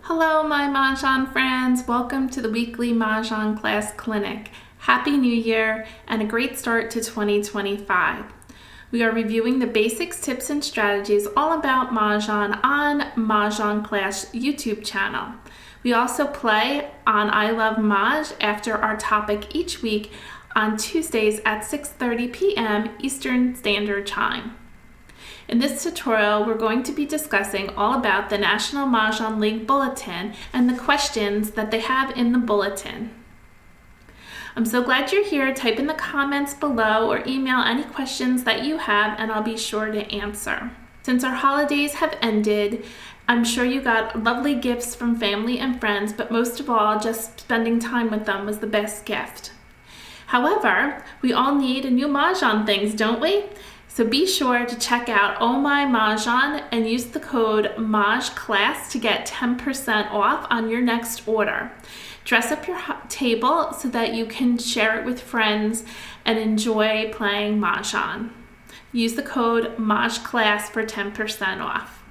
Hello, my Mahjong friends. Welcome to the weekly Mahjong class clinic. Happy New Year and a great start to 2025. We are reviewing the basics, tips, and strategies all about Mahjong on MahJongg class YouTube channel. We also play on I Love Mahj after our topic each week on Tuesdays at 6:30 p.m. Eastern Standard Time. In this tutorial, we're going to be discussing all about the National Mahjong League Bulletin and the questions that they have in the bulletin. I'm so glad you're here. Type in the comments below or email any questions that you have and I'll be sure to answer. Since our holidays have ended, I'm sure you got lovely gifts from family and friends, but most of all, just spending time with them was the best gift. However, we all need a new Mahjong things, don't we? So be sure to check out Oh My MahJongg and use the code MahjClass to get 10% off on your next order. Dress up your table so that you can share it with friends and enjoy playing Mahjong. Use the code MahjClass for 10% off.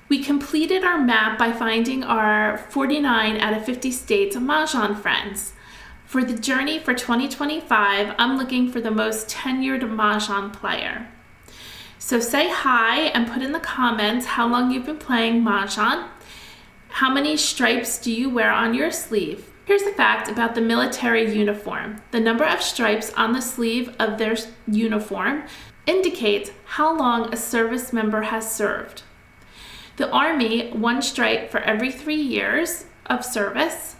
We completed our map by finding our 49 out of 50 states of Mahjong friends. For the journey for 2025, I'm looking for the most tenured Mahjong player. So say hi and put in the comments how long you've been playing Mahjong. How many stripes do you wear on your sleeve? Here's a fact about the military uniform. The number of stripes on the sleeve of their uniform indicates how long a service member has served. The Army, 1 stripe for every 3 years of service.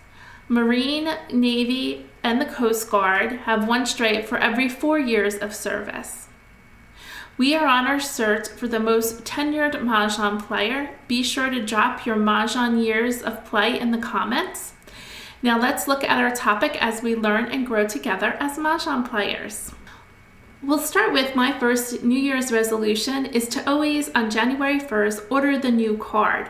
Marine, Navy, and the Coast Guard have 1 stripe for every 4 years of service. We are on our search for the most tenured Mahjong player. Be sure to drop your Mahjong years of play in the comments. Now let's look at our topic as we learn and grow together as Mahjong players. We'll start with my first New Year's resolution is to always, on January 1st, order the new card.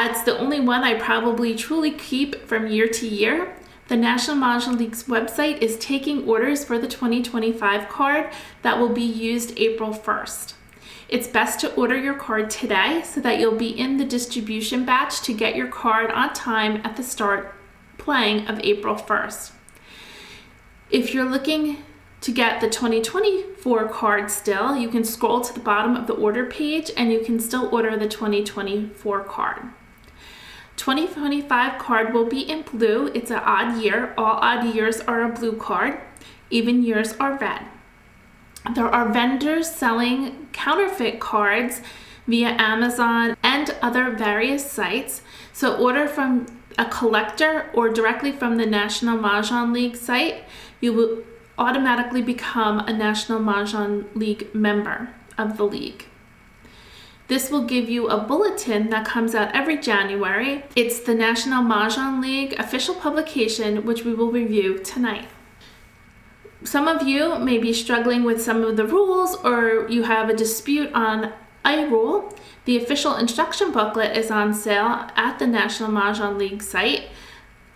It's the only one I probably truly keep from year to year. The National Mahjong League's website is taking orders for the 2025 card that will be used April 1st. It's best to order your card today so that you'll be in the distribution batch to get your card on time at the start playing of April 1st. If you're looking to get the 2024 card still, you can scroll to the bottom of the order page and you can still order the 2024 card. 2025 card will be in blue. It's an odd year. All odd years are a blue card. Even years are red. There are vendors selling counterfeit cards via Amazon and other various sites. So order from a collector or directly from the National Mahjong League site. You will automatically become a National Mahjong League member of the league. This will give you a bulletin that comes out every January. It's the National Mahjong League official publication, which we will review tonight. Some of you may be struggling with some of the rules or you have a dispute on a rule. The official instruction booklet is on sale at the National Mahjong League site.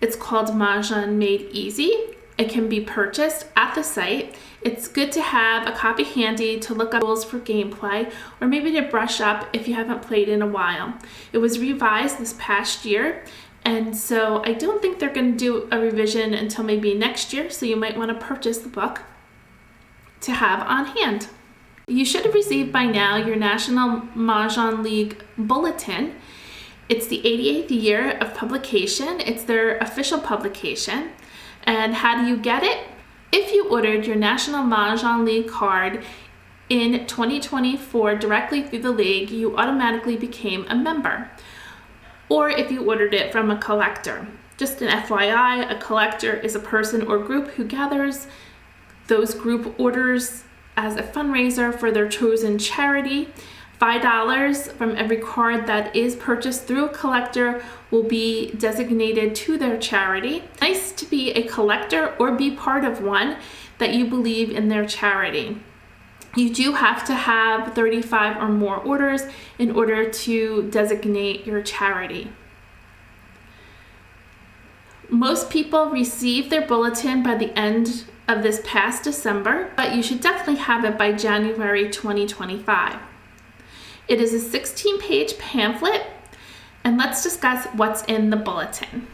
It's called Mahjong Made Easy. It can be purchased at the site. It's good to have a copy handy to look up rules for gameplay or maybe to brush up if you haven't played in a while. It was revised this past year, and so I don't think they're going to do a revision until maybe next year, so you might want to purchase the book to have on hand. You should have received by now your National Mahjong League Bulletin. It's the 88th year of publication. It's their official publication. And how do you get it? If you ordered your National Mahjong League card in 2024 directly through the league, you automatically became a member. Or if you ordered it from a collector. Just an FYI, a collector is a person or group who gathers those group orders as a fundraiser for their chosen charity. $5 from every card that is purchased through a collector will be designated to their charity. Nice to be a collector or be part of one that you believe in their charity. You do have to have 35 or more orders in order to designate your charity. Most people receive their bulletin by the end of this past December, but you should definitely have it by January 2025. It is a 16-page pamphlet And let's discuss what's in the bulletin.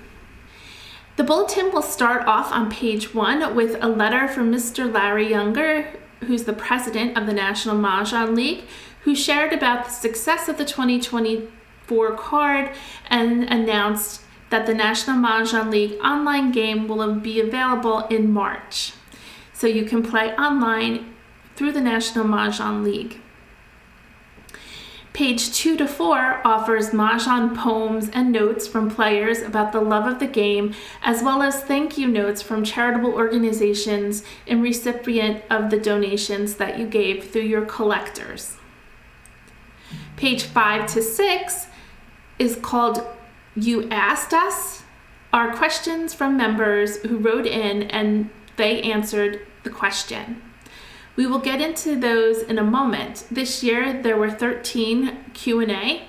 The bulletin will start off on page 1 with a letter from Mr. Larry Younger, who's the president of the National Mahjong League, who shared about the success of the 2024 card and announced that the National Mahjong League online game will be available in March. So you can play online through the National Mahjong League. Page 2 to 4 offers Mahjong poems and notes from players about the love of the game, as well as thank you notes from charitable organizations in recipient of the donations that you gave through your collectors. Page 5 to 6 is called You Asked Us, are questions from members who wrote in and they answered the question. We will get into those in a moment. This year there were 13 Q&A.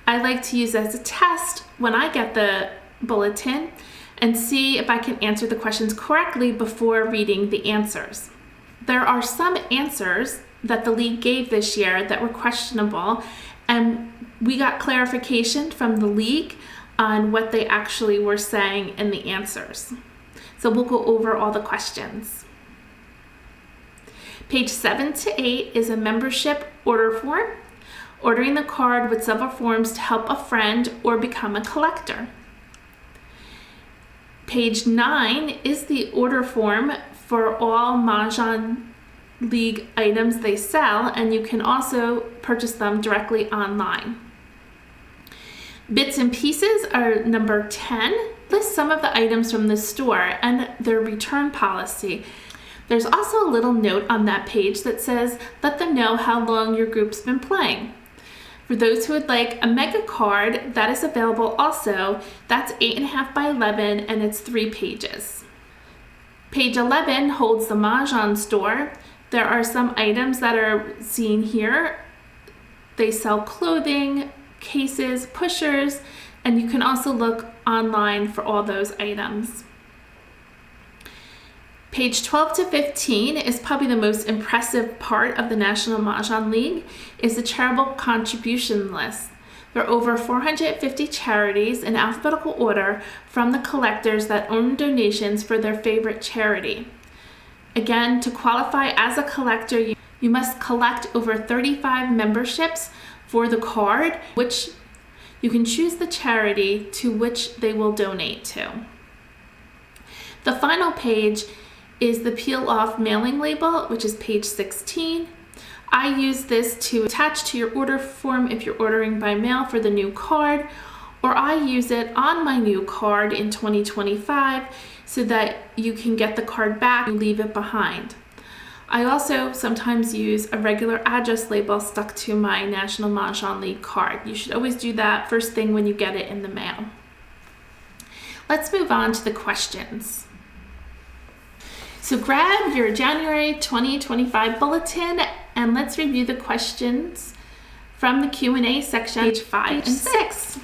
I like to use as a test when I get the bulletin and see if I can answer the questions correctly before reading the answers. There are some answers that the league gave this year that were questionable, and we got clarification from the league on what they actually were saying in the answers. So we'll go over all the questions. Page 7 to 8 is a membership order form, ordering the card with several forms to help a friend or become a collector. Page 9 is the order form for all Mahjong League items they sell, and you can also purchase them directly online. Bits and Pieces are number 10. Lists some of the items from the store and their return policy. There's also a little note on that page that says, let them know how long your group's been playing. For those who would like a mega card, that is available also. That's 8.5 by 11 and it's 3 pages. Page 11 holds the Mahjong store. There are some items that are seen here. They sell clothing, cases, pushers, and you can also look online for all those items. Page 12 to 15 is probably the most impressive part of the National Mahjong League, is the charitable contribution list. There are over 450 charities in alphabetical order from the collectors that own donations for their favorite charity. Again, to qualify as a collector, you must collect over 35 memberships for the card, which you can choose the charity to which they will donate to. The final page is the peel-off mailing label, which is page 16. I use this to attach to your order form if you're ordering by mail for the new card, or I use it on my new card in 2025 so that you can get the card back and leave it behind. I also sometimes use a regular address label stuck to my National Mahjong League card. You should always do that first thing when you get it in the mail. Let's move on to the questions. So grab your January 2025 bulletin and let's review the questions from the Q&A section, page 5 and 6.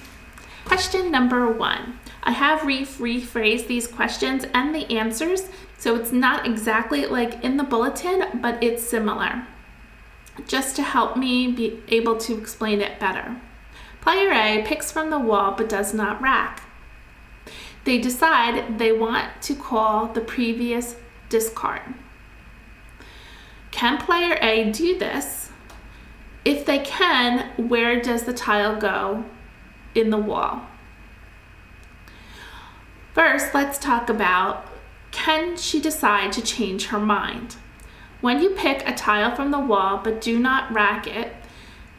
Question number 1. I have rephrased these questions and the answers, so it's not exactly like in the bulletin, but it's similar, just to help me be able to explain it better. Player A picks from the wall but does not rack. They decide they want to call the previous discard. Can player A do this? If they can, where does the tile go in the wall? First, let's talk about, can she decide to change her mind? When you pick a tile from the wall but do not rack it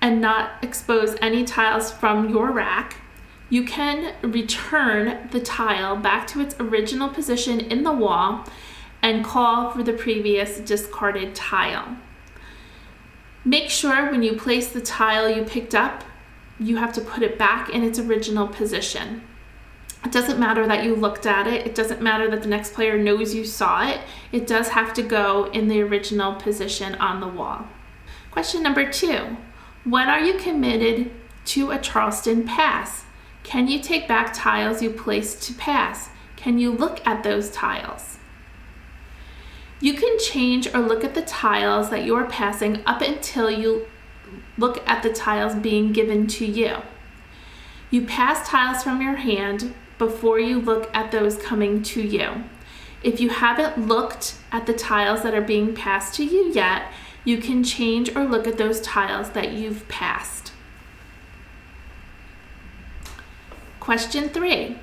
and not expose any tiles from your rack, you can return the tile back to its original position in the wall and call for the previous discarded tile. Make sure when you place the tile you picked up, you have to put it back in its original position. It doesn't matter that you looked at it. It doesn't matter that the next player knows you saw it. It does have to go in the original position on the wall. Question number 2. When are you committed to a Charleston pass? Can you take back tiles you placed to pass? Can you look at those tiles? You can change or look at the tiles that you are passing up until you look at the tiles being given to you. You pass tiles from your hand before you look at those coming to you. If you haven't looked at the tiles that are being passed to you yet, you can change or look at those tiles that you've passed. Question 3.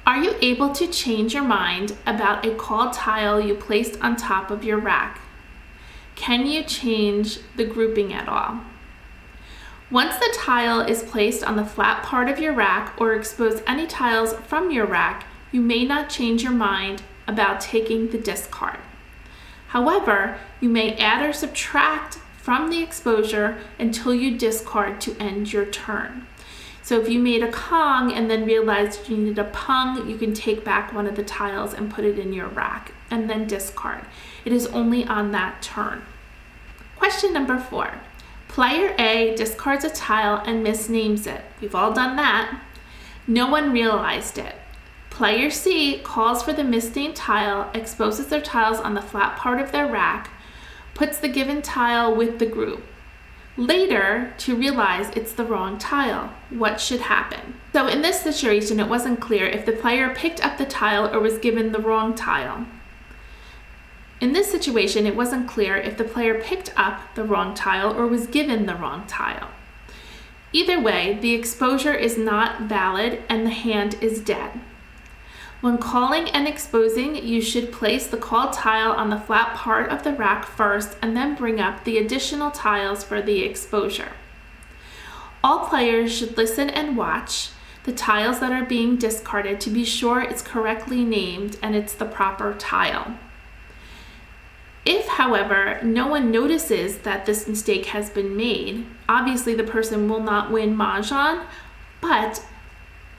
Are you able to change your mind about a called tile you placed on top of your rack? Can you change the grouping at all? Once the tile is placed on the flat part of your rack or expose any tiles from your rack, you may not change your mind about taking the discard. However, you may add or subtract from the exposure until you discard to end your turn. So if you made a Kong and then realized you needed a Pung, you can take back one of the tiles and put it in your rack and then discard. It is only on that turn. Question number 4. Player A discards a tile and misnames it. We've all done that. No one realized it. Player C calls for the misnamed tile, exposes their tiles on the flat part of their rack, puts the given tile with the group. Later, to realize it's the wrong tile, what should happen? So in this situation, it wasn't clear if the player picked up the tile or was given the wrong tile. In this situation, it wasn't clear if the player picked up the wrong tile or was given the wrong tile. Either way, the exposure is not valid and the hand is dead. When calling and exposing, you should place the called tile on the flat part of the rack first and then bring up the additional tiles for the exposure. All players should listen and watch the tiles that are being discarded to be sure it's correctly named and it's the proper tile. If, however, no one notices that this mistake has been made, obviously the person will not win Mahjong, but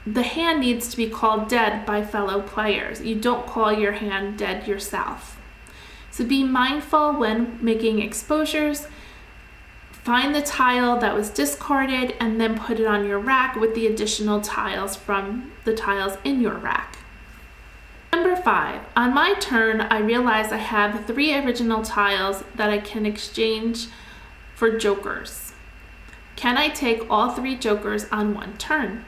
the hand needs to be called dead by fellow players. You don't call your hand dead yourself. So be mindful when making exposures. Find the tile that was discarded and then put it on your rack with the additional tiles from the tiles in your rack. Number 5. On my turn, I realize I have 3 original tiles that I can exchange for jokers. Can I take all 3 jokers on one turn?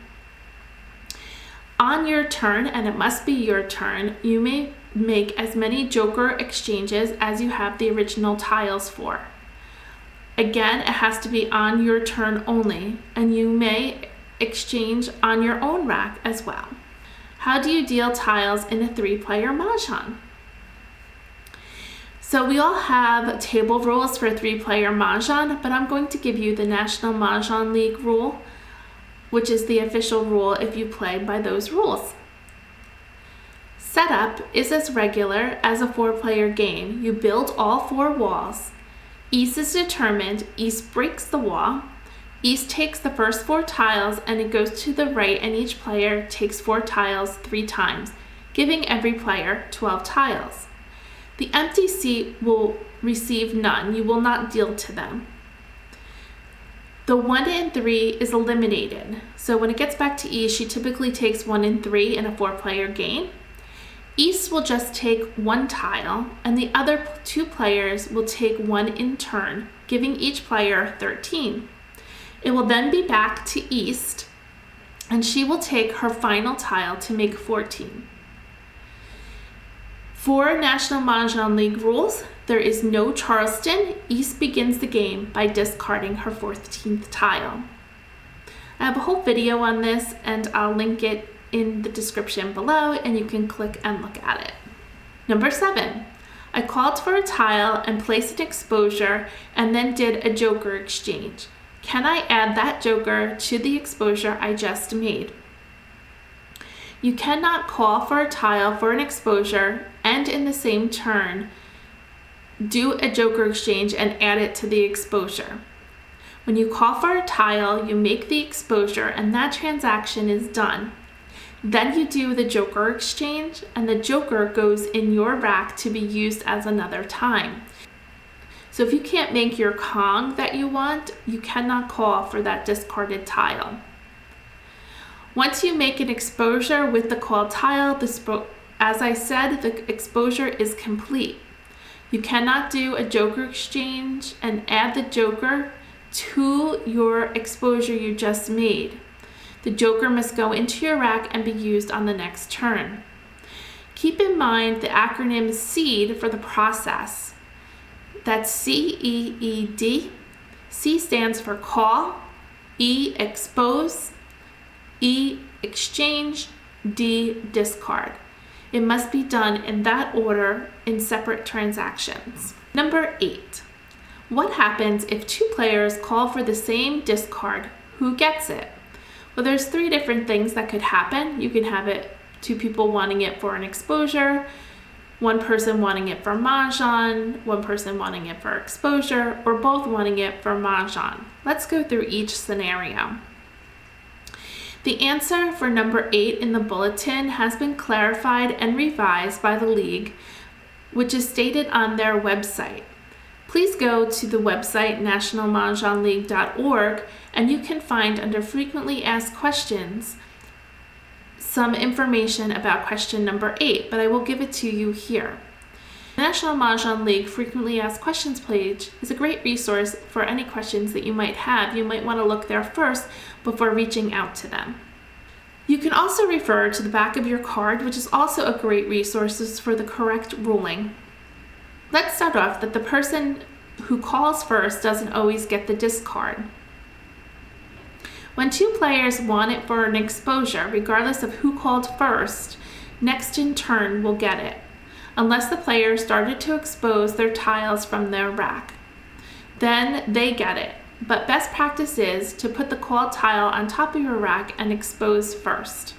On your turn, and it must be your turn, you may make as many joker exchanges as you have the original tiles for. Again, it has to be on your turn only, and you may exchange on your own rack as well. How do you deal tiles in a 3-player Mahjong? So we all have table rules for 3-player Mahjong, but I'm going to give you the National Mahjong League rule, which is the official rule if you play by those rules. Setup is as regular as a 4-player game. You build all 4 walls. East is determined. East breaks the wall. East takes the first 4 tiles and it goes to the right, and each player takes 4 tiles 3 times, giving every player 12 tiles. The empty seat will receive none. You will not deal to them. The 1 and 3 is eliminated. So when it gets back to East, she typically takes 1 and 3 in a 4-player game. East will just take 1 tile, and the other 2 players will take 1 in turn, giving each player 13. It will then be back to East, and she will take her final tile to make 14. For National Mahjong League rules, there is no Charleston. East begins the game by discarding her 14th tile. I have a whole video on this, and I'll link it in the description below, and you can click and look at it. Number 7, I called for a tile and placed an exposure and then did a joker exchange. Can I add that joker to the exposure I just made? You cannot call for a tile for an exposure and in the same turn do a joker exchange and add it to the exposure. When you call for a tile, you make the exposure and that transaction is done. Then you do the joker exchange and the joker goes in your rack to be used as another time. So if you can't make your Kong that you want, you cannot call for that discarded tile. Once you make an exposure with the called tile, as I said, the exposure is complete. You cannot do a joker exchange and add the joker to your exposure you just made. The joker must go into your rack and be used on the next turn. Keep in mind the acronym CEED for the process. That's CEED. C stands for call, E expose, E exchange, D discard. It must be done in that order in separate transactions. Number 8. What happens if two players call for the same discard? Who gets it? Well, there's 3 different things that could happen. You can have it 2 people wanting it for an exposure, 1 person wanting it for Mahjong, 1 person wanting it for exposure, or both wanting it for Mahjong. Let's go through each scenario. The answer for number 8 in the bulletin has been clarified and revised by the league, which is stated on their website. Please go to the website nationalmahjongleague.org and you can find under frequently asked questions some information about question number 8, but I will give it to you here. The National Mahjong League Frequently Asked Questions page is a great resource for any questions that you might have. You might want to look there first before reaching out to them. You can also refer to the back of your card, which is also a great resource for the correct ruling. Let's start off that the person who calls first doesn't always get the discard. When 2 players want it for an exposure, regardless of who called first, next in turn will get it, unless the player started to expose their tiles from their rack. Then they get it, but best practice is to put the called tile on top of your rack and expose first.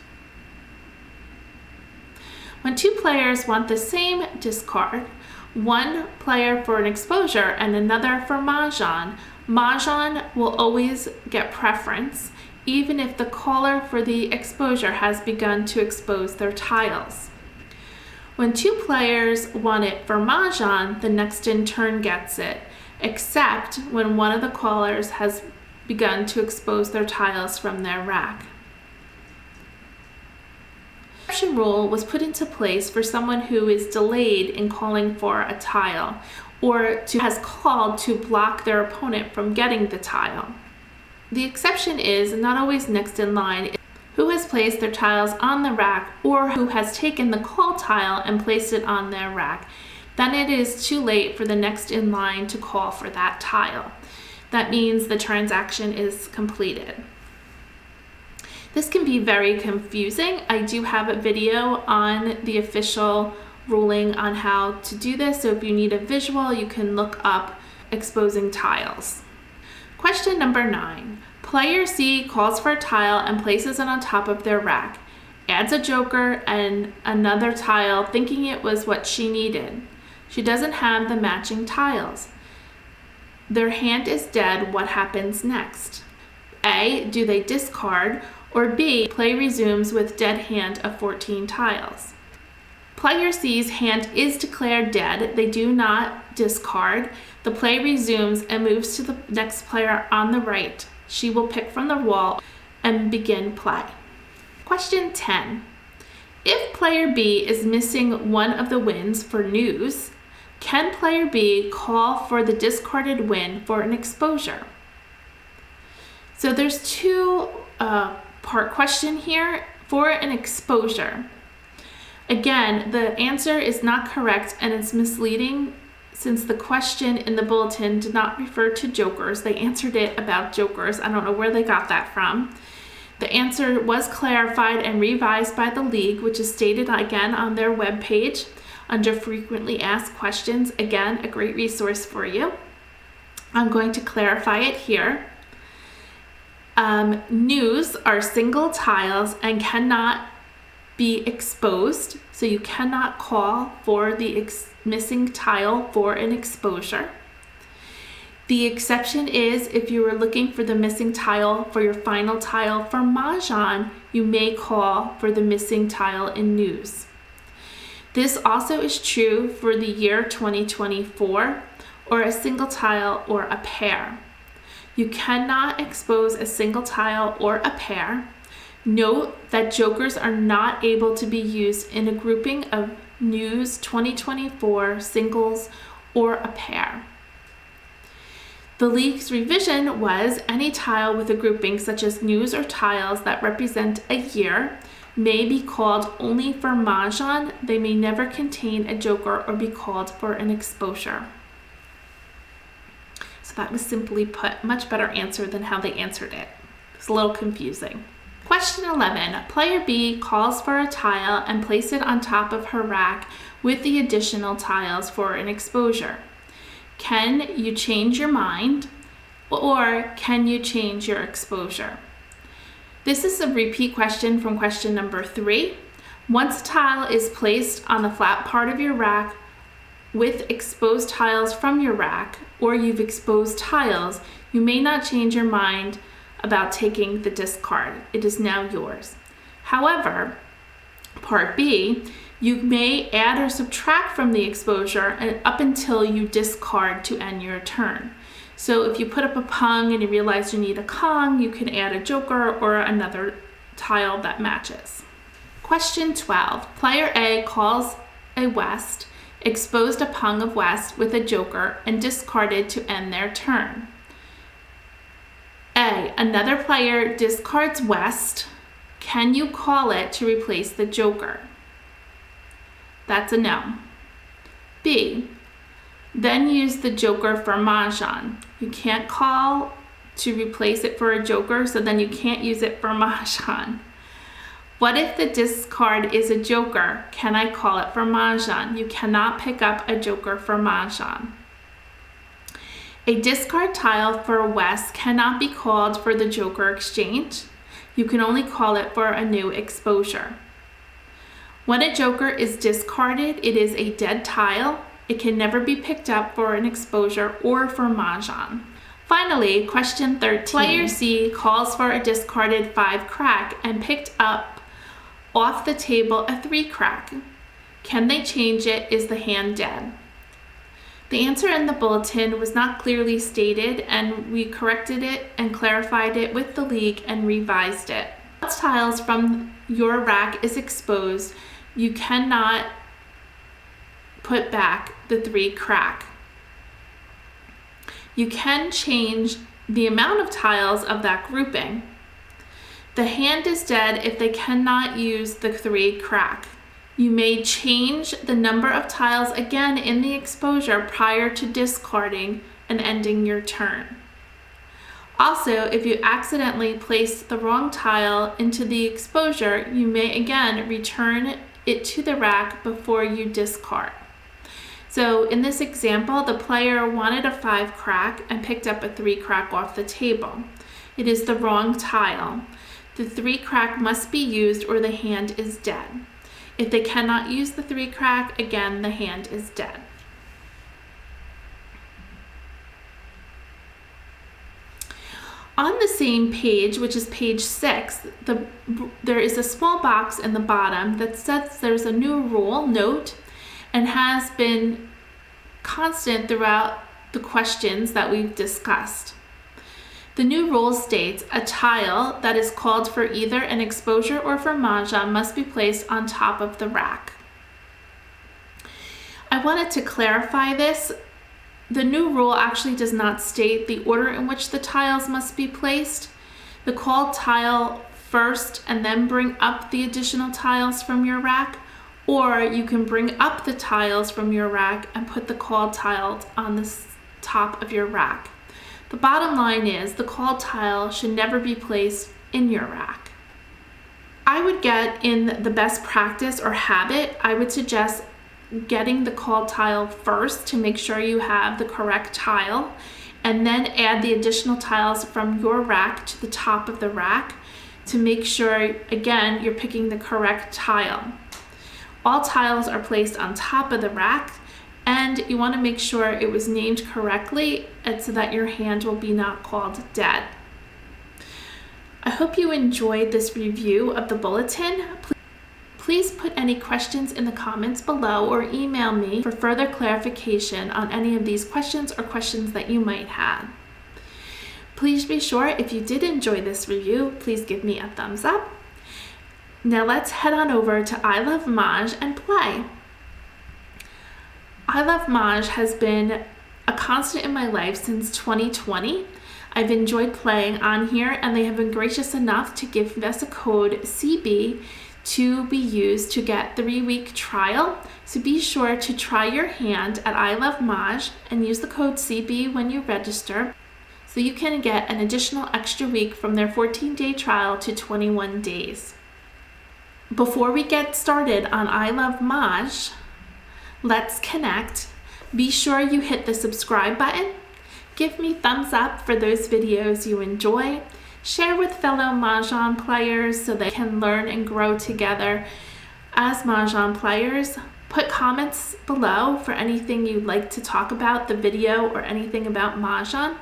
When 2 players want the same discard, 1 player for an exposure and another for Mahjong, Mahjong will always get preference, even if the caller for the exposure has begun to expose their tiles. When 2 players want it for Mahjong, the next in turn gets it, except when one of the callers has begun to expose their tiles from their rack. The exception rule was put into place for someone who is delayed in calling for a tile or has called to block their opponent from getting the tile. The exception is not always next in line who has placed their tiles on the rack or who has taken the call tile and placed it on their rack. Then it is too late for the next in line to call for that tile. That means the transaction is completed. This can be very confusing. I do have a video on the official ruling on how to do this, so if you need a visual, you can look up exposing tiles. Question number 9. Player C calls for a tile and places it on top of their rack, adds a joker and another tile thinking it was what she needed. She doesn't have the matching tiles. Their hand is dead. What happens next? A. Do they discard? Or B. Play resumes with dead hand of 14 tiles. Player C's hand is declared dead. They do not discard. The play resumes and moves to the next player on the right. She will pick from the wall and begin play. Question 10. If player B is missing one of the wins for news, can player B call for the discarded win for an exposure? So there's 2-part question here for an exposure. Again, the answer is not correct and it's misleading since the question in the bulletin did not refer to jokers. They answered it about jokers. I don't know where they got that from. The answer was clarified and revised by the league, which is stated again on their webpage under frequently asked questions. Again, a great resource for you. I'm going to clarify it here. News are single tiles and cannot be exposed, so you cannot call for the missing tile for an exposure. The exception is if you were looking for the missing tile for your final tile for Mahjong, you may call for the missing tile in news. This also is true for the year 2024 or a single tile or a pair. You cannot expose a single tile or a pair. Note that jokers are not able to be used in a grouping of news 2024 singles or a pair. The league's revision was any tile with a grouping such as news or tiles that represent a year may be called only for Mahjong. They may never contain a joker or be called for an exposure. So that was simply put, much better answer than how they answered it. It's a little confusing. Question 11. Player B calls for a tile and places it on top of her rack with the additional tiles for an exposure. Can you change your mind, or can you change your exposure? This is a repeat question from question number 3. Once a tile is placed on the flat part of your rack with exposed tiles from your rack, or you've exposed tiles, you may not change your mind about taking the discard. It is now yours. However, part B, you may add or subtract from the exposure up until you discard to end your turn. So if you put up a pung and you realize you need a kong, you can add a joker or another tile that matches. Question 12. Player A calls a west, exposed a pung of west with a joker, and discarded to end their turn. A. Another player discards west. Can you call it to replace the joker? That's a no. B. Then use the joker for Mahjong. You can't call to replace it for a joker, so then you can't use it for Mahjong. What if the discard is a joker? Can I call it for Mahjong? You cannot pick up a joker for Mahjong. A discard tile for west cannot be called for the joker exchange. You can only call it for a new exposure. When a joker is discarded, it is a dead tile. It can never be picked up for an exposure or for Mahjong. Finally, question 13. Player C calls for a discarded 5 crack and picked up off the table a 3 crack. Can they change it? Is the hand dead? The answer in the bulletin was not clearly stated, and we corrected it and clarified it with the league and revised it. Once tiles from your rack is exposed, you cannot put back the 3 crack. You can change the amount of tiles of that grouping. The hand is dead if they cannot use the 3 crack. You may change the number of tiles again in the exposure prior to discarding and ending your turn. Also, if you accidentally place the wrong tile into the exposure, you may again return it to the rack before you discard. So in this example, the player wanted a 5 crack and picked up a 3 crack off the table. It is the wrong tile. The 3 crack must be used or the hand is dead. If they cannot use the 3 crack, again, the hand is dead. On the same page, which is page 6, there is a small box in the bottom that says there's a new rule, note, and has been constant throughout the questions that we've discussed. The new rule states a tile that is called for either an exposure or for Mahjong must be placed on top of the rack. I wanted to clarify this. The new rule actually does not state the order in which the tiles must be placed. The called tile first and then bring up the additional tiles from your rack, or you can bring up the tiles from your rack and put the called tiles on the top of your rack. The bottom line is the called tile should never be placed in your rack. I would get in the best practice or habit, I would suggest getting the called tile first to make sure you have the correct tile, and then add the additional tiles from your rack to the top of the rack to make sure, again, you're picking the correct tile. All tiles are placed on top of the rack, and you want to make sure it was named correctly and so that your hand will be not called dead. I hope you enjoyed this review of the bulletin. Please put any questions in the comments below or email me for further clarification on any of these questions or questions that you might have. Please be sure, if you did enjoy this review, please give me a thumbs up. Now let's head on over to ilovemahj and play. ilovemahj has been a constant in my life since 2020. I've enjoyed playing on here, and they have been gracious enough to give us a code CB to be used to get 3-week trial. So be sure to try your hand at ilovemahj and use the code CB when you register, so you can get an additional extra week from their 14-day trial to 21 days. Before we get started on I Love Mahj, let's connect. Be sure you hit the subscribe button. Give me thumbs up for those videos you enjoy. Share with fellow Mahjong players so they can learn and grow together as Mahjong players. Put comments below for anything you'd like to talk about the video or anything about Mahjong.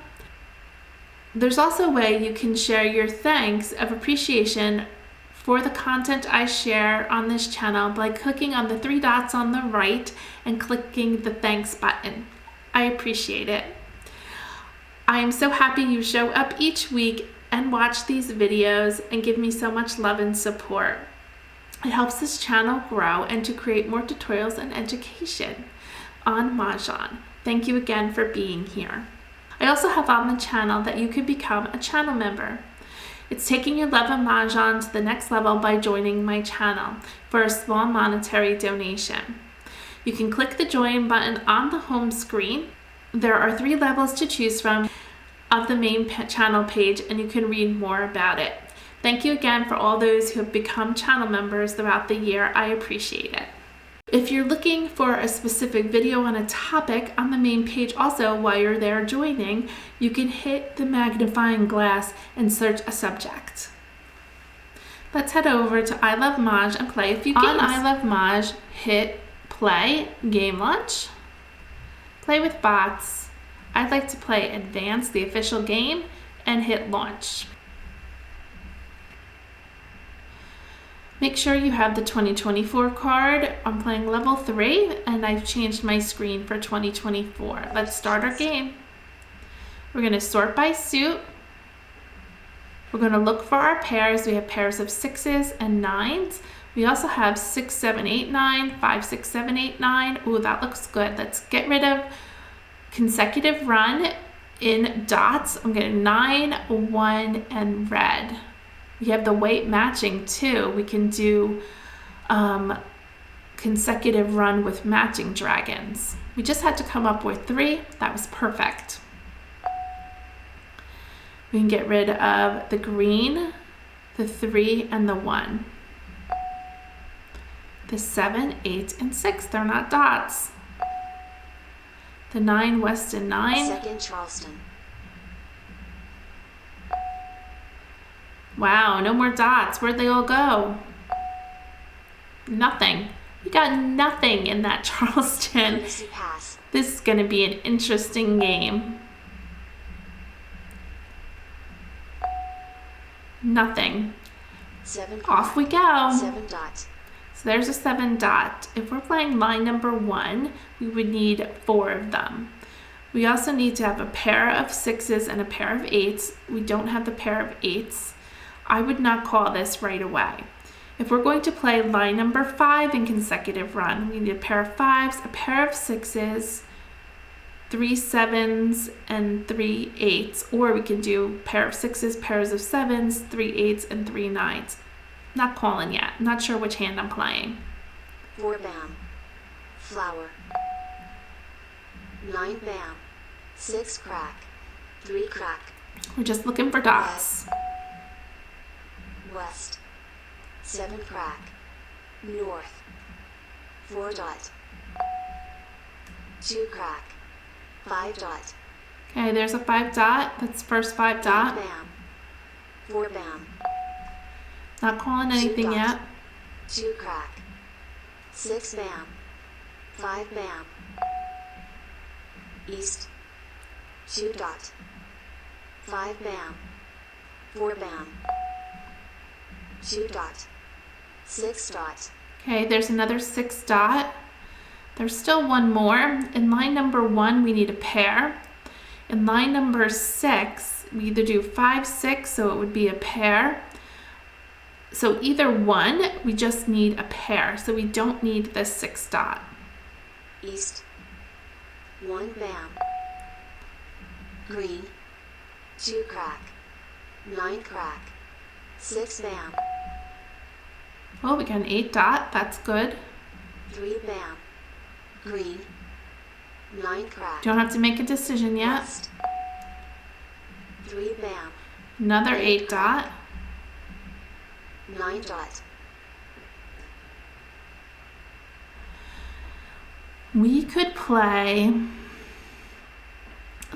There's also a way you can share your thanks of appreciation for the content I share on this channel by clicking on the 3 dots on the right and clicking the thanks button. I appreciate it. I am so happy you show up each week and watch these videos and give me so much love and support. It helps this channel grow and to create more tutorials and education on Mahjong. Thank you again for being here. I also have on the channel that you could become a channel member. It's taking your love of Mahjong to the next level by joining my channel for a small monetary donation. You can click the join button on the home screen. There are 3 levels to choose from of the main channel page, and you can read more about it. Thank you again for all those who have become channel members throughout the year. I appreciate it. If you're looking for a specific video on a topic on the main page also while you're there joining, you can hit the magnifying glass and search a subject. Let's head over to I Love Mahj and play a few games. On I Love Mahj, hit play, game launch, play with bots. I'd like to play Advance, the official game, and hit launch. Make sure you have the 2024 card. I'm playing level 3 and I've changed my screen for 2024. Let's start our game. We're going to sort by suit. We're going to look for our pairs. We have pairs of 6s and 9s. We also have 6, 7, 8, 9, 5, 6, 7, 8, 9. Ooh, that looks good. Let's get rid of consecutive run in dots. I'm getting 9, 1, and red. We have the white matching too. We can do consecutive run with matching dragons. We just had to come up with 3. That was perfect. We can get rid of the green, the 3, and the 1. The 7, 8, and 6, they're not dots. The 9, West, and 9. Second Charleston. Wow, no more dots. Where'd they all go? Nothing. We got nothing in that Charleston. Pass. This is going to be an interesting game. Nothing. 7. Off we go. 7 dot. So there's a 7 dot. If we're playing line number 1, we would need 4 of them. We also need to have a pair of 6s and a pair of 8s. We don't have the pair of 8s. I would not call this right away. If we're going to play line number 5 in consecutive run, we need a pair of 5s, a pair of 6s, 3 7s, and 3 8s. Or we can do pair of 6s, pairs of 7s, 3 8s, and 3 9s. Not calling yet. Not sure which hand I'm playing. 4 bam. Flower. 9 bam. 6 crack. 3 crack. We're just looking for dots. West. 7 crack. North. 4 dot. 2 crack. 5 dot. Okay, there's a 5 dot. That's first 5 dot. 8 bam. 4 bam. Not calling anything yet. 2 crack. 6 bam. 5 bam. East. 2 dot. 5 bam. 4 bam. 2 dot. 6 dot. Okay, there's another 6 dot. There's still one more. In line number 1, we need a pair. In line number 6, we either do 5, 6, so it would be a pair. So either one, we just need a pair. So we don't need the 6 dot. East. 1 bam. Green. 2 crack. 9 crack. 6 ma'am. Well, we got an 8 dot. That's good. 3 ma'am. Green. 9 crack. Don't have to make a decision yet. West. 3 ma'am. Another 8 dot. 9 dot. We could play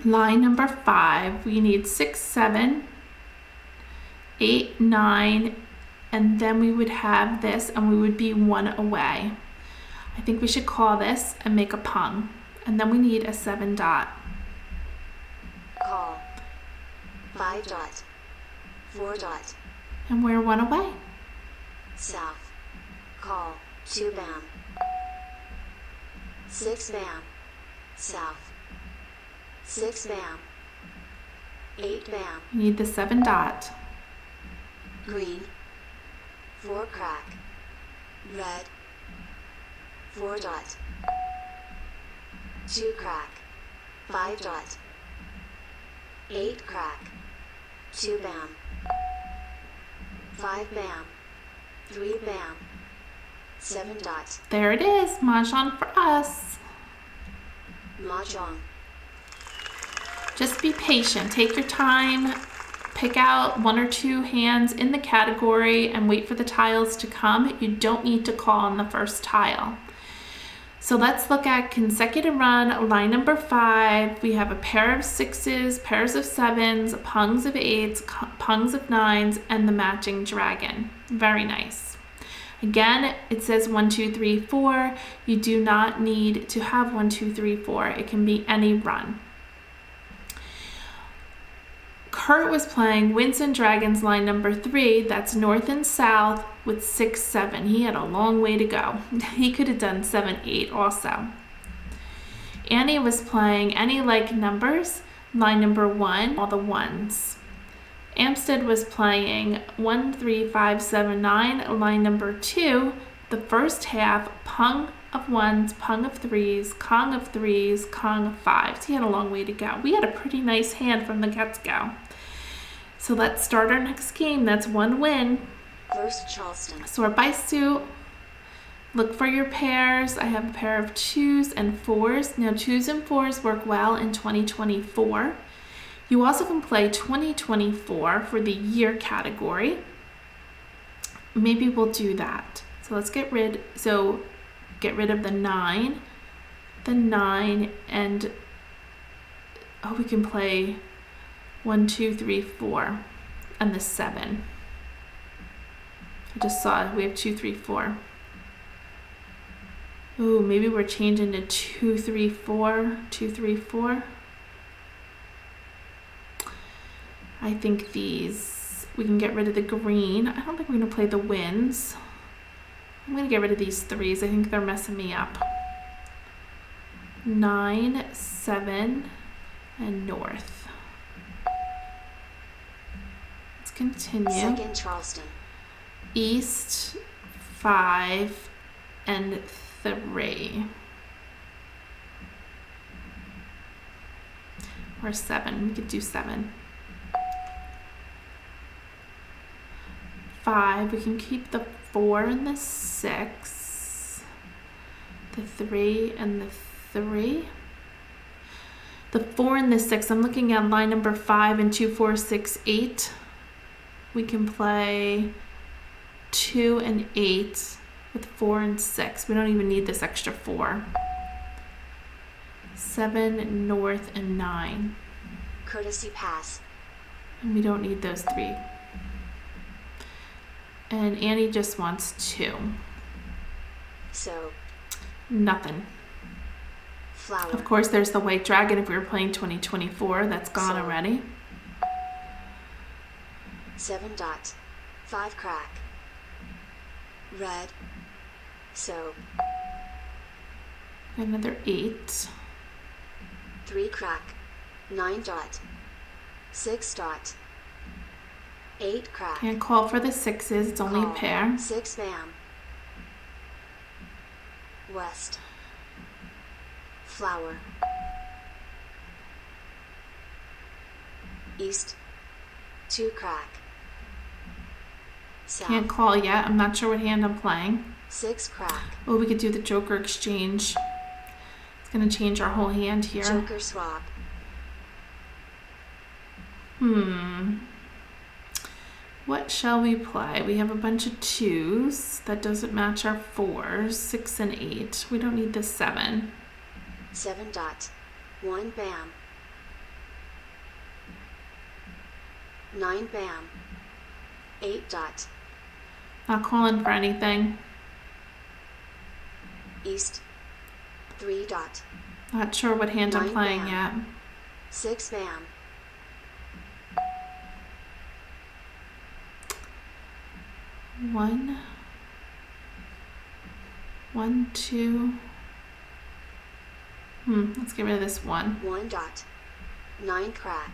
line number 5. We need 6, 7, 8, 9, and then we would have this and we would be 1 away. I think we should call this and make a pung. And then we need a 7 dot. Call. 5 dot. 4 dot. And we're 1 away. South. Call. 2 ma'am. 6 ma'am. South. 6 ma'am. 8 ma'am. We need the 7 dot. Green. 4 crack. Red. 4 dot. 2 crack. 5 dot. 8 crack. 2 ma'am. 5 ma'am. 3 ma'am. 7 dot. There it is. Mahjong for us. Mahjong. Just be patient. Take your time. Pick out 1 or 2 hands in the category and wait for the tiles to come. You don't need to call on the first tile. So let's look at consecutive run, line number 5. We have a pair of 6s, pairs of 7s, pungs of 8s, pungs of 9s, and the matching dragon. Very nice. Again, it says 1, 2, 3, 4. You do not need to have 1, 2, 3, 4. It can be any run. Kurt was playing Winds and Dragons line number 3. That's north and south with 6, 7. He had a long way to go. He could have done 7, 8 also. Annie was playing Any Like Numbers line number 1, all the 1s. Amstead was playing 1, 3, 5, 7, 9 line number 2. The first half, pung of 1s, pung of 3s, kong of 3s, kong of 5s. He had a long way to go. We had a pretty nice hand from the get-go. So let's start our next game. That's 1 win. First Charleston. Sort by suit. Look for your pairs. I have a pair of 2s and 4s. Now 2s and 4s work well in 2024. You also can play 2024 for the year category. Maybe we'll do that. So let's get rid of the 9, and we can play 1, 2, 3, 4, and the 7. I just saw it. We have 2, 3, 4. Ooh, maybe we're changing to 2, 3, 4, 2, 3, 4. I think we can get rid of the green. I don't think we're going to play the winds. I'm going to get rid of these 3s. I think they're messing me up. 9, 7, and north. Let's continue. Second Charleston. East, 5, and 3. Or 7. We could do 7. 5. We can keep the 4 and the 6. The 3 and the 3. The 4 and the 6. I'm looking at line number 5 and 2, 4, 6, 8. We can play 2 and 8 with 4 and 6. We don't even need this extra 4. 7, north, and 9. Courtesy pass. And we don't need those 3. And Annie just wants 2. So. Nothing. Flower. Of course, there's the white dragon if we were playing 2024. That's gone already. 7 dot. 5 crack. Red. So. Another 8. 3 crack. 9 dot. 6 dot. 8 crack. Can't call for the 6s. It's only a pair. 6 ma'am. West. Flower. East. 2 crack. South. Can't call yet. I'm not sure what hand I'm playing. 6 crack. Oh, we could do the joker exchange. It's going to change our whole hand here. Joker swap. What shall we play? We have a bunch of 2s. That doesn't match our 4s. 6 and 8. We don't need the 7. 7 dot. 1 bam. 9 bam. 8 dot. Not calling for anything. East. 3 dot. Not sure what hand I'm 9 playing bam. yet. 6 bam. 1, 1, 2. Let's get rid of this 1. 1 dot. 9 crack.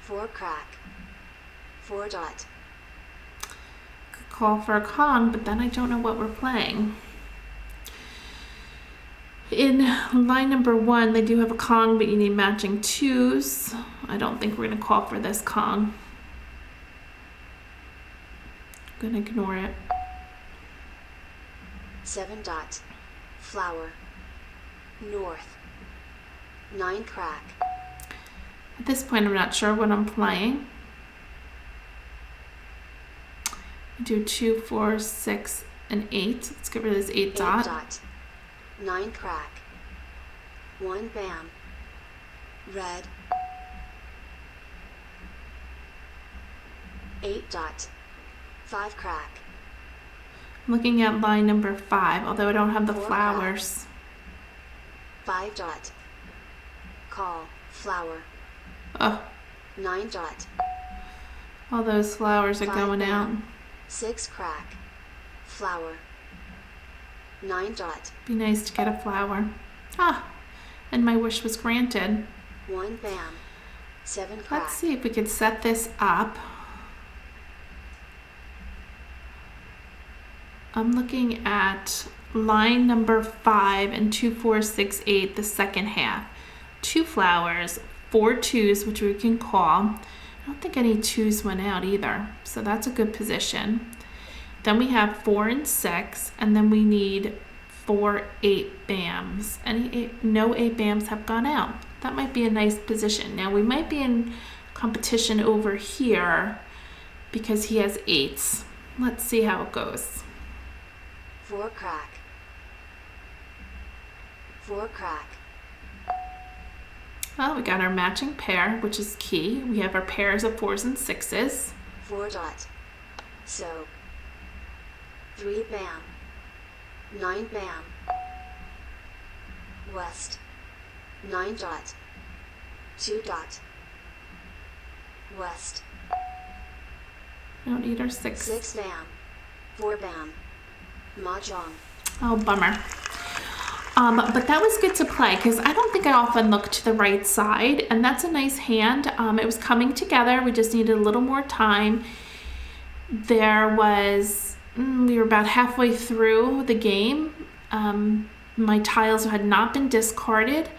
4 crack. 4 dot. Could call for a Kong, but then I don't know what we're playing. In line number 1, they do have a Kong, but you need matching 2s. I don't think we're going to call for this Kong. I'm going to ignore it. 7 dot. Flower. North. 9 crack. At this point, I'm not sure what I'm playing. I do 2, 4, 6, and 8. Let's get rid of this 8 dot. 8 dot. 9 crack. 1 bam. Red. 8 dot. 5 crack. I'm looking at line number 5, although I don't have the 4 flowers. 5 dot. Call. Flower. Oh, 9 dot. all those flowers are 5 going out. bam. 6 crack. Flower. 9 dot. Be nice to get a flower. Ah, and my wish was granted. 1 bam. 7 crack. Let's see if we could set this up. I'm looking at line number 5 and 2, 4, 6, 8, the second half. 2 flowers, 4 2s, which we can call. I don't think any 2s went out either, so that's a good position. Then we have 4 and 6, and then we need 4 8 bams. No 8 bams have gone out. That might be a nice position. Now we might be in competition over here because he has 8s. Let's see how it goes. 4 crack. 4 crack. Well, we got our matching pair, which is key. We have our pairs of 4s and 6s. 4 dot. So. 3 bam. 9 bam. West. 9 dot. 2 dot. West. We don't need our 6. 6 bam. 4 bam. Mahjong. Oh, bummer. But that was good to play because I don't think I often look to the right side, and that's a nice hand. It was coming together. We just needed a little more time. We were about halfway through the game. My tiles had not been discarded,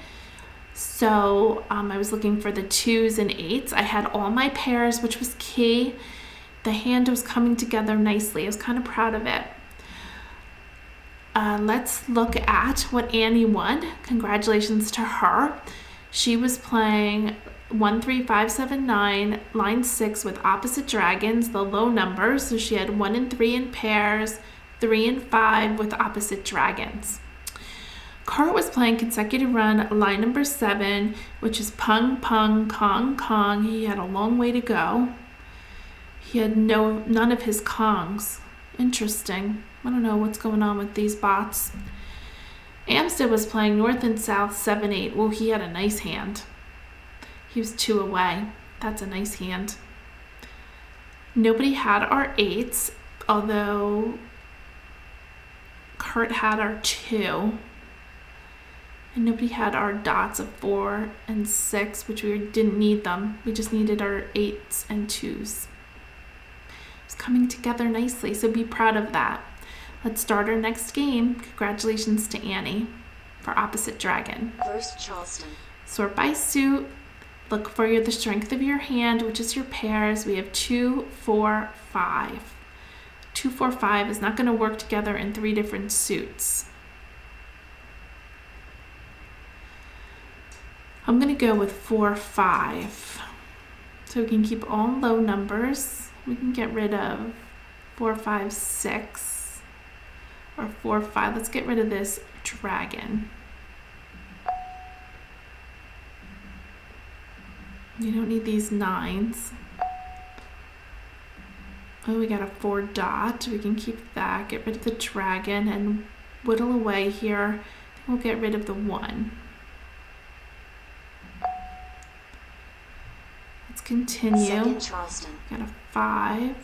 so I was looking for the 2s and 8s. I had all my pairs, which was key. The hand was coming together nicely. I was kind of proud of it. Let's look at what Annie won. Congratulations to her. She was playing 1, 3, 5, 7, 9, line 6 with opposite dragons, the low numbers. So she had 1 and 3 in pairs, 3 and 5 with opposite dragons. Kurt was playing consecutive run, line number 7, which is pung, pung, kong, kong. He had a long way to go. He had none of his kongs. Interesting. I don't know what's going on with these bots. Amstead was playing north and south 7, 8. Well, he had a nice hand. He was 2 away. That's a nice hand. Nobody had our 8s, although Kurt had our 2. And nobody had our dots of 4 and 6, which we didn't need them. We just needed our 8s and 2s. It's coming together nicely, so be proud of that. Let's start our next game. Congratulations to Annie for opposite dragon. First Charleston. Sort by suit. Look for the strength of your hand, which is your pairs. We have 2, 4, 5. 2, 4, 5 is not going to work together in 3 different suits. I'm going to go with 4, 5. So we can keep all low numbers. We can get rid of 4, 5, 6 or 4, 5. Let's get rid of this dragon. You don't need these 9s. Oh, we got a 4 dot. We can keep that. Get rid of the dragon and whittle away here. We'll get rid of the 1. Let's continue. Second Charleston. Got a 5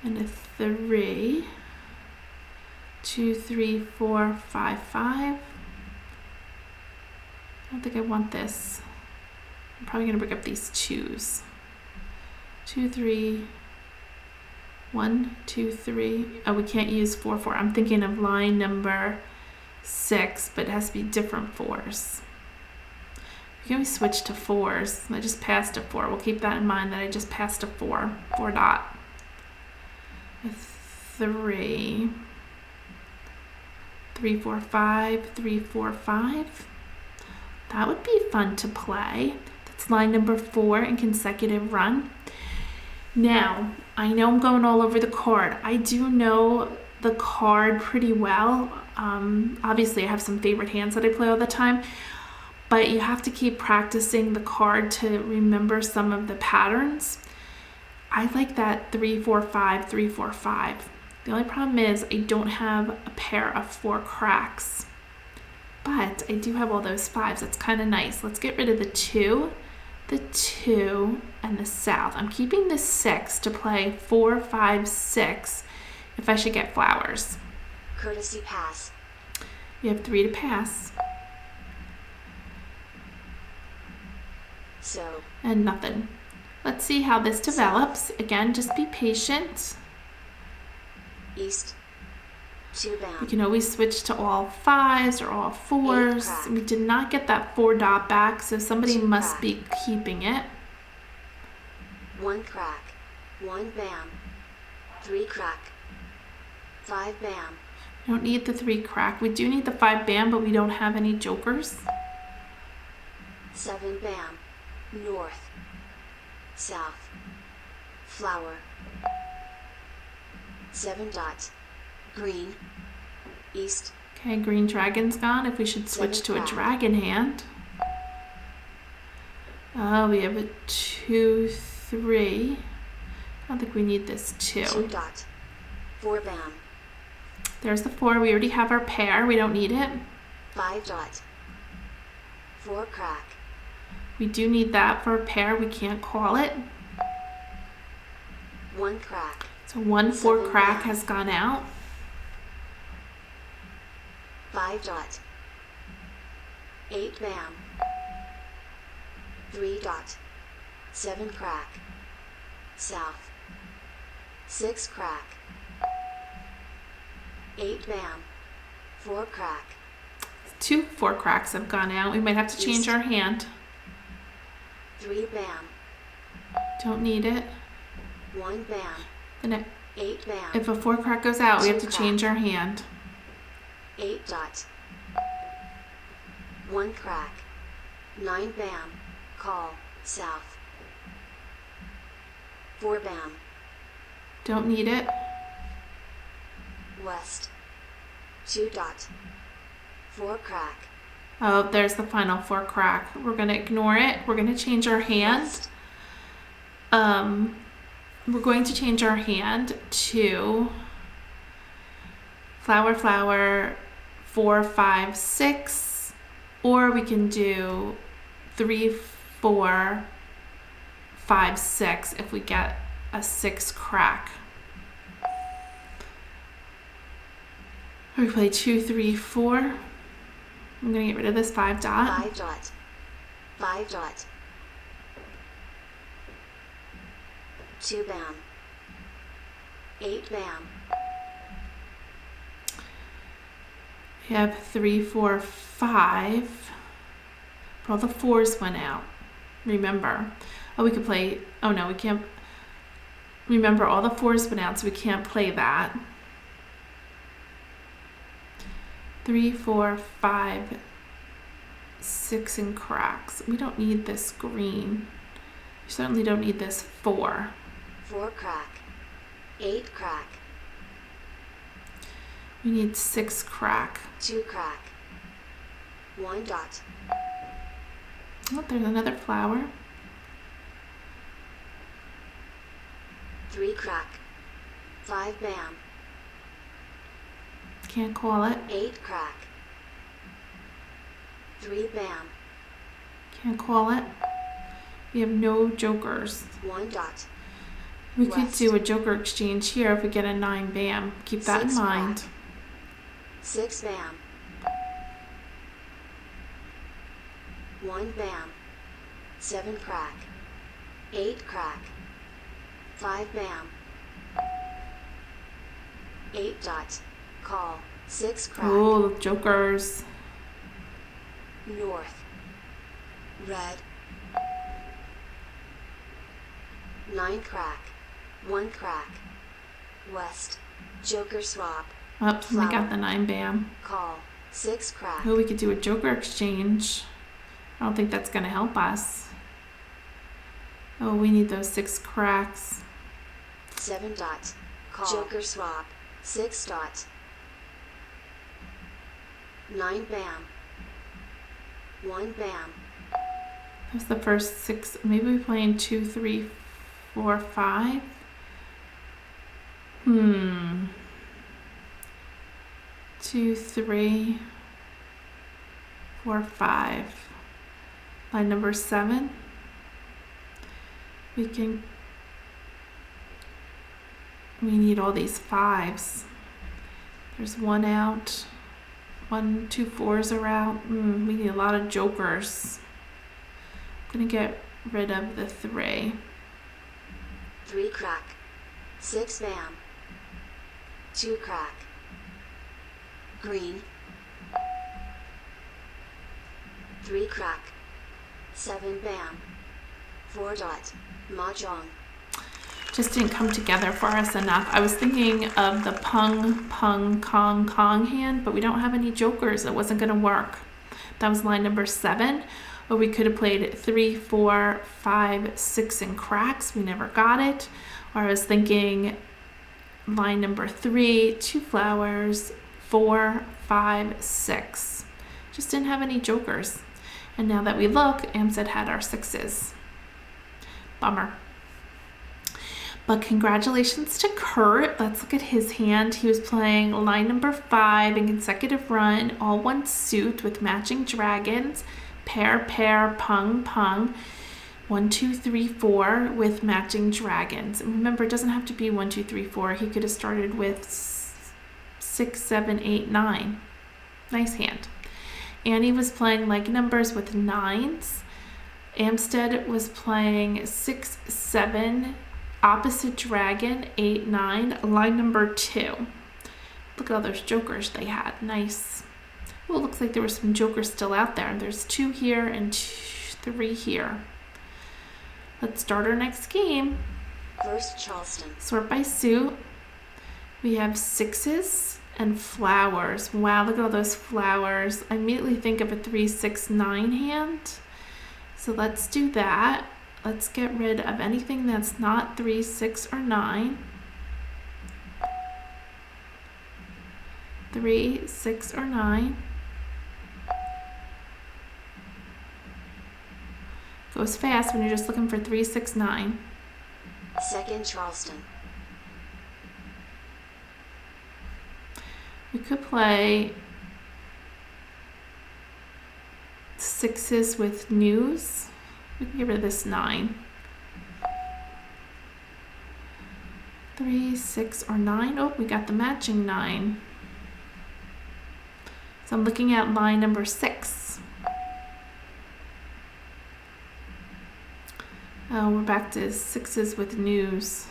and a 3. 2, 3, 4, 5, 5. I don't think I want this. I'm probably going to bring up these 2s. 2, 3, 1, 2, 3. Oh, we can't use 4, 4. I'm thinking of line number 6, but it has to be different 4s. We can switch to 4s. I just passed a 4. We'll keep that in mind that I just passed a 4. 4 dot. A 3. 3, 4, 5. 3, 4, 5. That would be fun to play. That's line number 4 in consecutive run. Now, I know I'm going all over the card. I do know the card pretty well. Obviously, I have some favorite hands that I play all the time, but you have to keep practicing the card to remember some of the patterns. I like that 3, 4, 5, 3, 4, 5. The only problem is I don't have a pair of 4 cracks, but I do have all those 5s. That's kind of nice. Let's get rid of the 2, and the south. I'm keeping the 6 to play 4, 5, 6 if I should get flowers. Courtesy pass. We have 3 to pass. So. And nothing. Let's see how this develops. Again, just be patient. East. 2 bound. You can always switch to all 5s or all 4s. We did not get that 4 dot back, so somebody must be keeping it. 1 crack. 1 bam. 3 crack. 5 bam. We don't need the 3 crack. We do need the 5 bam, but we don't have any jokers. 7 bam. North. South. Flower. 7 dot. Green. East. Okay, green dragon's gone. If we should switch to a dragon hand. Oh, we have a 2, 3. I don't think we need this 2. 2 dot. 4 bam. There's the 4. We already have our pair. We don't need it. 5 dot. 4 crack. We do need that for a pair. We can't call it. 1 crack. So 1 4 crack has gone out. 5 dot. 8 bam. 3 dot. 7 crack. South. 6 crack. 8 bam. 4 crack. 2 4 cracks have gone out. We might have to change our hand. 3 bam. Don't need it. 1 bam. Then 8 bam. if a 4 crack goes out, we have to 2 change our hand. 8 dot. 1 crack. 9 bam. Call. South. 4 bam. Don't need it. West. 2 dot. 4 crack. Oh, there's the final 4 crack. We're going to ignore it. We're going to change our hand. West. We're going to change our hand to flower, flower, 4, 5, 6, or we can do 3, 4, 5, 6 if we get a 6 crack. We play 2, 3, 4. I'm going to get rid of this 5 dot. 5 dot. 5 dot. 2 bam. 8 bam. We have 3, 4, 5. But all the 4s went out. remember. Oh, we could play, oh no, we can't. Remember, all the 4's been out, so we can't play that. 3, 4, 5, 6 and cracks. We don't need this green. We certainly don't need this 4. 4 crack. 8 crack. We need 6 crack. 2 crack. 1 dot. Oh, there's another flower. 3 crack. 5 bam. Can't call it. 8 crack. 3 bam. Can't call it. We have no jokers. 1 dot. We could West. do a joker exchange here if we get a 9 bam. Keep that in 6 mind. crack. 6 bam. 1 bam. 7 crack. 8 crack. 5 bam. 8 dot. Call. 6 crack. Oh, jokers. North. Red. 9 crack. 1 crack. West. Joker swap. Oh, we got Flower. the 9 bam. Call. 6 crack. Oh, we could do a joker exchange. I don't think that's going to help us. Oh, we need those 6 cracks. 7 dot. Call. Joker swap. 6 dot. 9 bam. 1 bam. That's the first 6. Maybe we're playing 2, 3, 4, 5. 2, 3, 4, 5. Line number 7. We need all these 5s. There's 1 out. 1, 2 4s are out. We need a lot of jokers. I'm gonna get rid of the 3. 3 crack. 6 bam. 2 crack. Green. 3 crack. 7 bam. 4 dot. Mahjong. Just didn't come together for us enough. I was thinking of the pung, pung, kong, kong hand, but we don't have any jokers. It wasn't gonna work. That was line number 7. Or we could have played 3, 4, 5, 6 and cracks. We never got it. Or I was thinking line number 3, 2 flowers, 4, 5, 6. Just didn't have any jokers. And now that we look, Amstead had our 6s. Bummer. But congratulations to Kurt. Let's look at his hand. He was playing line number 5 in consecutive run, all one suit with matching dragons. Pair, pair, pung, pung. 1, 2, 3, 4 with matching dragons. And remember, it doesn't have to be 1, 2, 3, 4. He could have started with 6, 7, 8, 9. Nice hand. Annie was playing like numbers with 9s. Amstead was playing 6, 7, opposite dragon, 8, 9, line number 2. Look at all those jokers they had. Nice. Well, it looks like there were some jokers still out there. There's 2 here and 3 here. Let's start our next game. First Charleston. Sort by suit. We have 6s and flowers. Wow, look at all those flowers. I immediately think of a 3, 6, 9 hand. So let's do that. Let's get rid of anything that's not 3, 6, or 9. 3, 6, or 9. Goes fast when you're just looking for 3, 6, 9. Second Charleston. We could play 6s with news. We can get rid of this 9. 3, 6, or 9. Oh, we got the matching 9. So I'm looking at line number 6. Oh, we're back to 6s with news.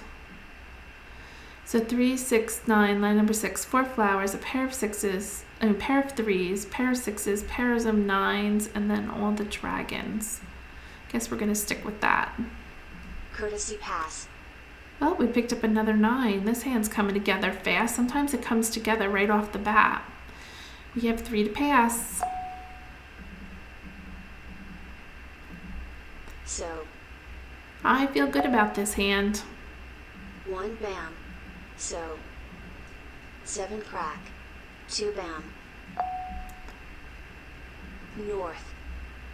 So 3, 6, 9, line number 6, 4 flowers, a pair of 6s, a pair of 3s, pair of 6s, pairs of 9s, and then all the dragons. Guess we're going to stick with that. Courtesy pass. Well, we picked up another 9. This hand's coming together fast. Sometimes it comes together right off the bat. We have 3 to pass. So. I feel good about this hand. 1 bam. So. 7 crack. 2 bam. North.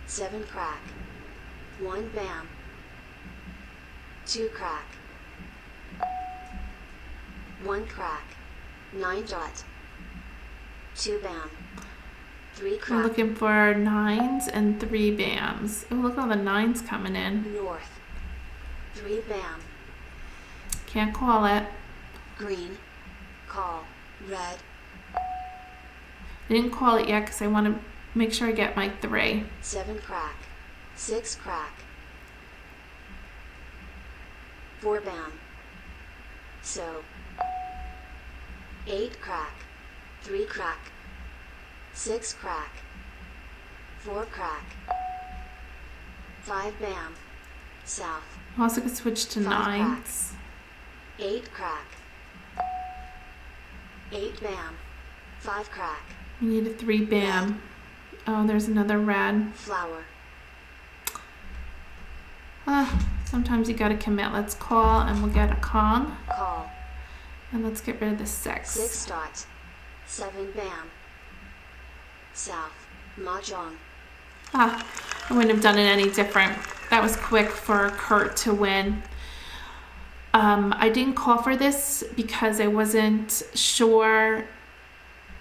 7 crack. 1 bam. 2 crack. 1 crack. 9 dot. 2 bam. 3 crack. We're looking for 9s and 3 bams. Oh, look at all the 9s coming in. North. 3 bam. Can't call it. Green. Call. Red. I didn't call it yet because I want to make sure I get my 3. 7 crack. 6 crack. 4 bam. So. 8 crack. 3 crack. 6 crack. 4 crack. 5 bam. South. I also could switch to 9s. 8 crack. 8 bam. 5 crack. We need a 3 bam. Red. Oh, there's another red. Flower. Sometimes you gotta commit. Let's call and we'll get a Kong. Call. And let's get rid of the 6. 6 dot. 7 bam. South. MahJongg. I wouldn't have done it any different. That was quick for Kurt to win. I didn't call for this because I wasn't sure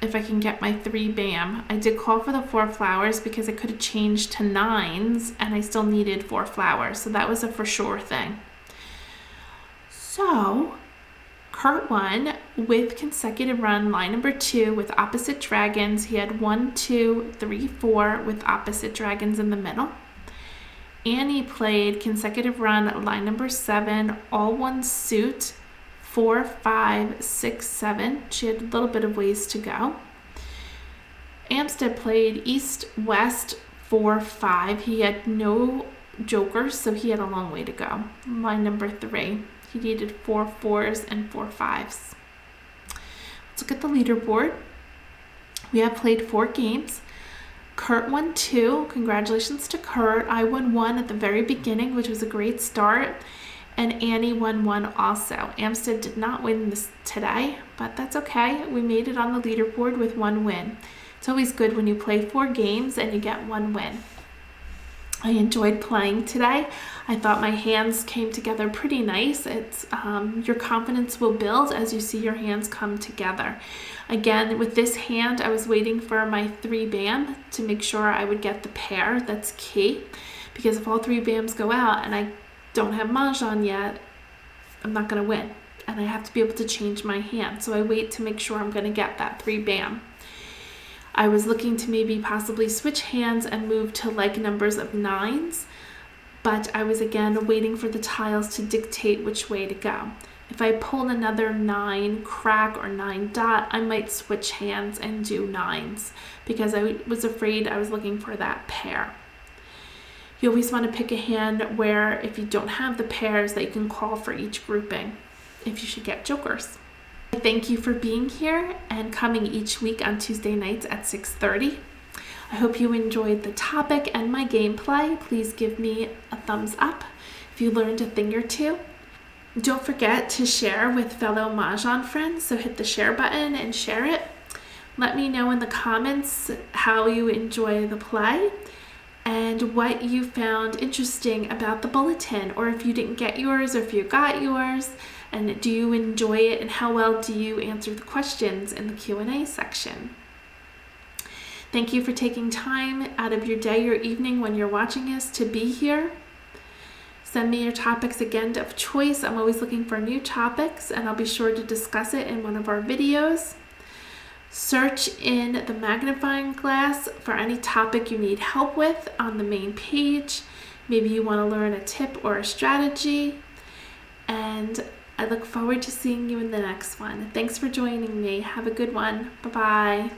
if I can get my 3 bam. I did call for the 4 flowers because I could have changed to 9s and I still needed 4 flowers. So that was a for sure thing. So Kurt won with consecutive run line number 2 with opposite dragons. He had 1, 2, 3, 4 with opposite dragons in the middle. Annie played consecutive run line number 7, all one suit, 4, 5, 6, 7. She had a little bit of ways to go. Amstead played east, west, 4, 5. He had no jokers, so he had a long way to go. Line number 3. He needed 4 4s and 4 5s. Let's look at the leaderboard. We have played 4 games. Kurt won 2. Congratulations to Kurt. I won 1 at the very beginning, which was a great start. And Annie won 1 also. Amstead did not win this today, but that's okay. We made it on the leaderboard with 1 win. It's always good when you play 4 games and you get 1 win. I enjoyed playing today. I thought my hands came together pretty nice. It's your confidence will build as you see your hands come together. Again, with this hand, I was waiting for my 3 bam to make sure I would get the pair. That's key, because if all 3 bams go out and I don't have Mahjong yet, I'm not going to win, and I have to be able to change my hand. So I wait to make sure I'm going to get that 3 bam. I was looking to maybe possibly switch hands and move to like numbers of 9s, but I was again waiting for the tiles to dictate which way to go. If I pulled another 9 crack or 9 dot, I might switch hands and do 9s because I was afraid I was looking for that pair. You always want to pick a hand where if you don't have the pairs that you can call for each grouping if you should get jokers. Thank you for being here and coming each week on Tuesday nights at 6:30. I hope you enjoyed the topic and my gameplay. Please give me a thumbs up if you learned a thing or two. Don't forget to share with fellow Mahjong friends, so hit the share button and share it. Let me know in the comments how you enjoy the play and what you found interesting about the bulletin, or if you didn't get yours or if you got yours, and do you enjoy it, and how well do you answer the questions in the Q&A section. Thank you for taking time out of your day or evening when you're watching us to be here. Send me your topics again of choice. I'm always looking for new topics, and I'll be sure to discuss it in one of our videos. Search in the magnifying glass for any topic you need help with on the main page. Maybe you want to learn a tip or a strategy. And I look forward to seeing you in the next one. Thanks for joining me. Have a good one. Bye-bye.